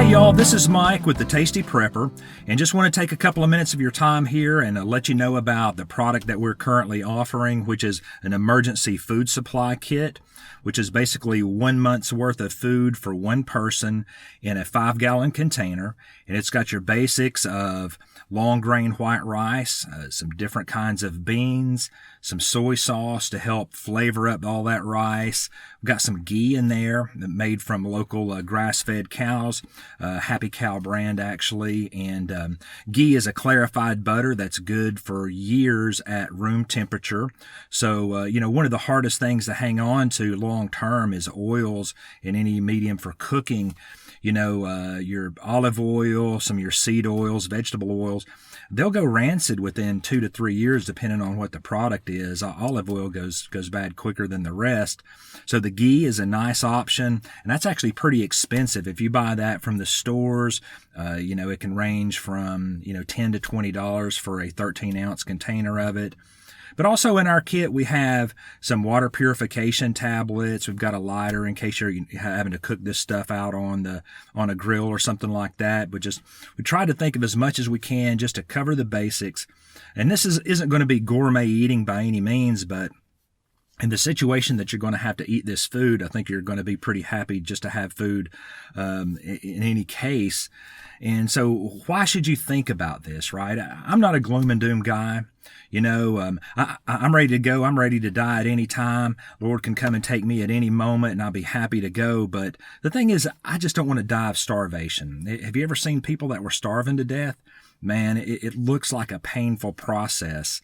Hey y'all, this is Mike with the Tasty Prepper, and just want to take a couple of minutes of your time here and let you know about the product that we're currently offering, which is an emergency food supply kit, which is basically 1 month's worth of food for one person in a 5-gallon container. And it's got your basics of long grain white rice, some different kinds of beans, some soy sauce to help flavor up all that rice. We've got some ghee in there made from local grass-fed cows, Happy Cow brand actually. And ghee is a clarified butter that's good for years at room temperature. So, one of the hardest things to hang on to long term is oils in any medium for cooking. Your olive oil, some of your seed oils, vegetable oils, they'll go rancid within 2 to 3 years depending on what the product is. Olive oil goes bad quicker than the rest. So the ghee is a nice option, and that's actually pretty expensive. If you buy that from the stores, it can range from $10 to $20 for a 13-ounce container of it. But also in our kit, we have some water purification tablets. We've got a lighter in case you're having to cook this stuff out on a grill or something like that. But we try to think of as much as we can just to cover the basics. And this isn't going to be gourmet eating by any means, but in the situation that you're going to have to eat this food, I think you're going to be pretty happy just to have food in any case. And so why should you think about this, right? I'm not a gloom and doom guy. I'm ready to go. I'm ready to die at any time. Lord can come and take me at any moment, and I'll be happy to go. But the thing is, I just don't want to die of starvation. Have you ever seen people that were starving to death? Man, it looks like a painful process.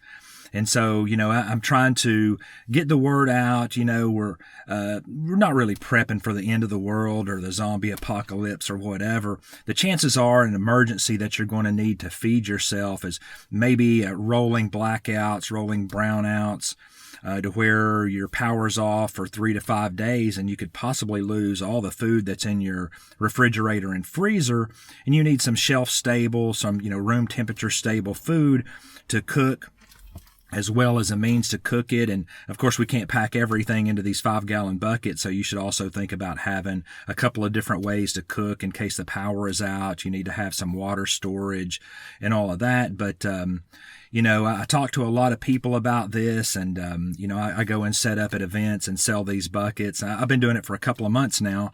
And so, I'm trying to get the word out. We're not really prepping for the end of the world or the zombie apocalypse or whatever. The chances are an emergency that you're going to need to feed yourself is maybe rolling blackouts, rolling brownouts, to where your power's off for 3 to 5 days, and you could possibly lose all the food that's in your refrigerator and freezer, and you need some shelf stable, some room temperature stable food to cook, as well as a means to cook it. And of course, we can't pack everything into these 5-gallon buckets, so you should also think about having a couple of different ways to cook in case the power is out. You need to have some water storage and all of that. But I talk to a lot of people about this, and I go and set up at events and sell these buckets. I've been doing it for a couple of months now.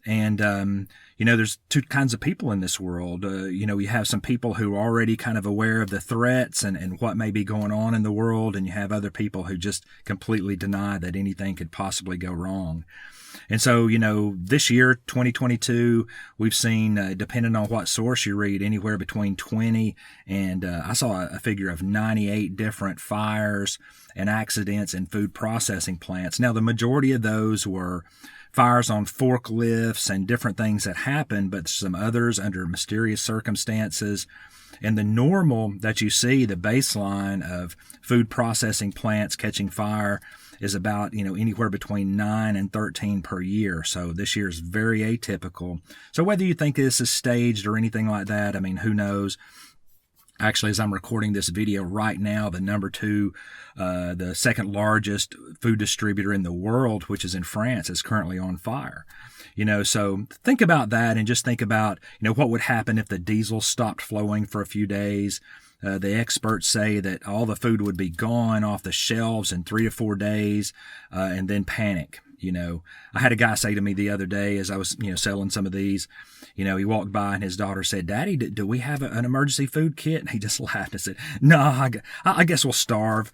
And, there's two kinds of people in this world. You have some people who are already kind of aware of the threats and what may be going on in the world. And you have other people who just completely deny that anything could possibly go wrong. And so, this year, 2022, we've seen, depending on what source you read, anywhere between 20 and I saw a figure of 98 different fires and accidents in food processing plants. Now, the majority of those were fires on forklifts and different things that happened, but some others under mysterious circumstances. And the normal that you see, the baseline of food processing plants catching fire, is about, anywhere between 9 and 13 per year. So this year is very atypical. So whether you think this is staged or anything like that, who knows? Actually, as I'm recording this video right now, the number 2, the second largest food distributor in the world, which is in France, is currently on fire. So think about that, and just think about, what would happen if the diesel stopped flowing for a few days. The experts say that all the food would be gone off the shelves in 3 to 4 days, and then panic. I had a guy say to me the other day as I was, selling some of these, he walked by and his daughter said, "Daddy, do we have an emergency food kit?" And he just laughed and said, "No, I guess we'll starve."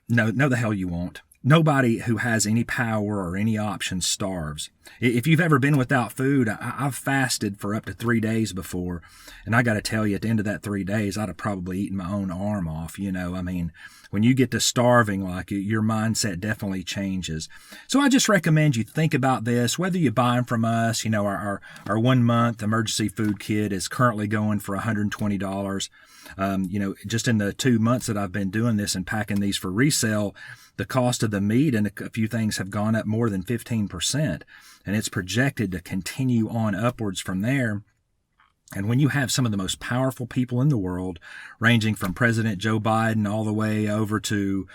No, the hell you won't. Nobody who has any power or any option starves. If you've ever been without food, I've fasted for up to 3 days before, and I got to tell you, at the end of that 3 days, I'd have probably eaten my own arm off. When you get to starving, your mindset definitely changes. So I just recommend you think about this, whether you buy them from us. Our 1 month emergency food kit is currently going for $120. Just in the 2 months that I've been doing this and packing these for resale, the cost of the meat and a few things have gone up more than 15%, and it's projected to continue on upwards from there. And when you have some of the most powerful people in the world, ranging from President Joe Biden all the way over to,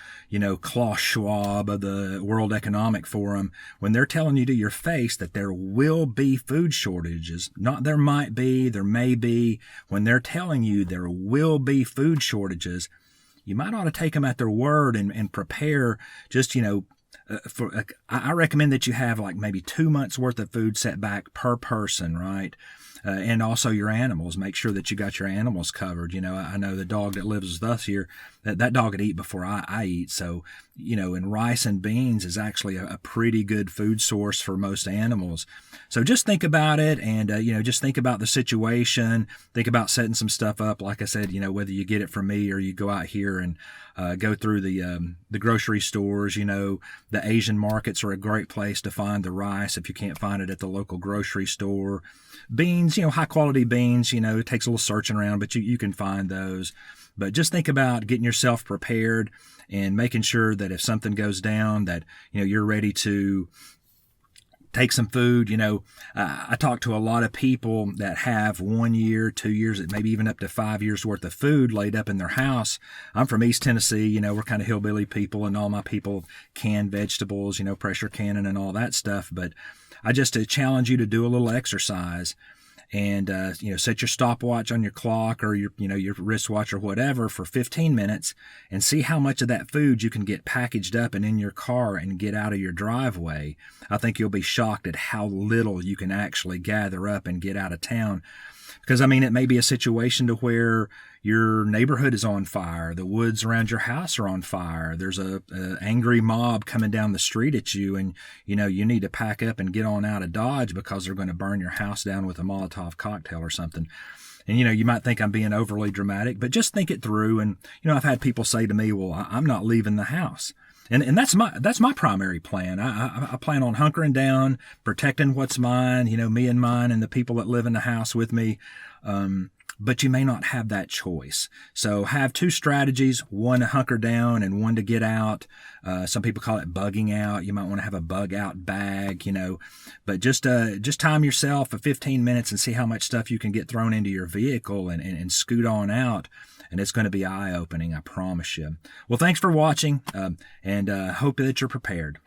Klaus Schwab of the World Economic Forum, when they're telling you to your face that there will be food shortages, not there might be, there may be, when they're telling you there will be food shortages, you might ought to take them at their word and prepare just, I recommend that you have like maybe 2 months worth of food set back per person, right? And also your animals. Make sure that you got your animals covered. I know the dog that lives with us here, that dog would eat before I eat. So, and rice and beans is actually a pretty good food source for most animals. So just think about it and, just think about the situation. Think about setting some stuff up. Like I said, whether you get it from me or you go out here and go through the grocery stores. The Asian markets are a great place to find the rice if you can't find it at the local grocery store. Beans, high quality beans, it takes a little searching around, but you can find those. But just think about getting yourself prepared and making sure that if something goes down that, you're ready to take some food. I talk to a lot of people that have 1 year, 2 years, maybe even up to 5 years worth of food laid up in their house. I'm from East Tennessee. We're kind of hillbilly people, and all my people can vegetables, pressure canning and all that stuff. But I just challenge you to do a little exercise and, set your stopwatch on your clock or your wristwatch or whatever for 15 minutes and see how much of that food you can get packaged up and in your car and get out of your driveway. I think you'll be shocked at how little you can actually gather up and get out of town. Because, it may be a situation to where your neighborhood is on fire. The woods around your house are on fire. There's a angry mob coming down the street at you, and, you need to pack up and get on out of Dodge because they're going to burn your house down with a Molotov cocktail or something. And, you might think I'm being overly dramatic, but just think it through. And, I've had people say to me, well, I'm not leaving the house. And that's my primary plan. I plan on hunkering down, protecting what's mine, me and mine and the people that live in the house with me. But you may not have that choice. So have two strategies, one to hunker down and one to get out. Some people call it bugging out. You might want to have a bug out bag, but just time yourself for 15 minutes and see how much stuff you can get thrown into your vehicle and scoot on out. And it's going to be eye-opening, I promise you. Well, thanks for watching, and hope that you're prepared.